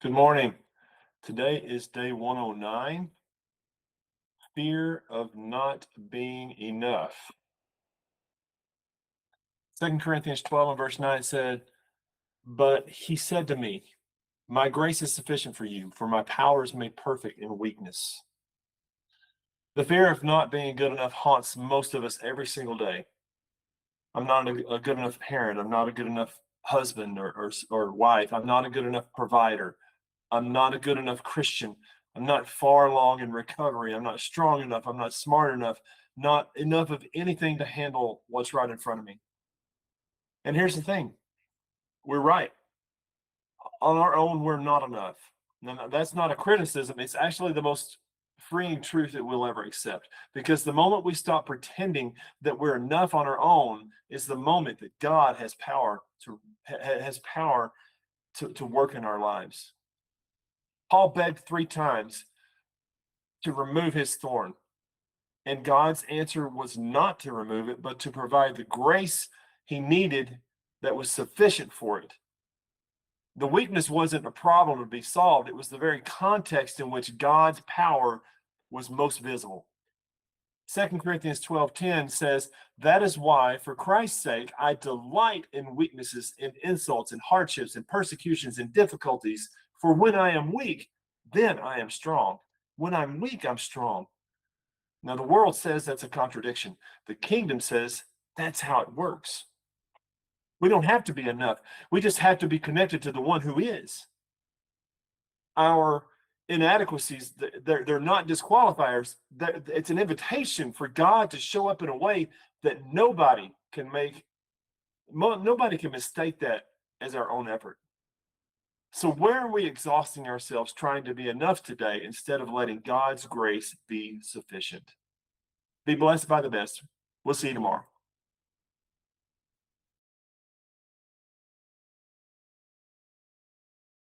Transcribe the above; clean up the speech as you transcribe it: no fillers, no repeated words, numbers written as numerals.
Good morning. Today is day 109, fear of not being enough. 2 Corinthians 12 and verse 9 said, "But he said to me, my grace is sufficient for you, for my power is made perfect in weakness." The fear of not being good enough haunts most of us every single day. I'm not a good enough parent. I'm not a good enough husband or wife. I'm not a good enough provider. I'm not a good enough Christian. I'm not far along in recovery. I'm not strong enough. I'm not smart enough. Not enough of anything to handle what's right in front of me. And here's the thing, we're right. On our own, we're not enough. No, that's not a criticism. It's actually the most freeing truth that we'll ever accept. Because the moment we stop pretending that we're enough on our own is the moment that God has power to work in our lives. Paul begged 3 times to remove his thorn. And God's answer was not to remove it, but to provide the grace he needed that was sufficient for it. The weakness wasn't a problem to be solved, it was the very context in which God's power was most visible. 2 Corinthians 12:10 says, "That is why, for Christ's sake, I delight in weaknesses, in insults, in hardships, in persecutions, in difficulties. For when I am weak, then I am strong. When I'm weak, I'm strong." Now, the world says that's a contradiction. The kingdom says that's how it works. We don't have to be enough. We just have to be connected to the one who is. Our inadequacies, they're not disqualifiers. It's an invitation for God to show up in a way that nobody can mistake that as our own effort. So where are we exhausting ourselves trying to be enough today instead of letting God's grace be sufficient? Be blessed by the best. We'll see you tomorrow.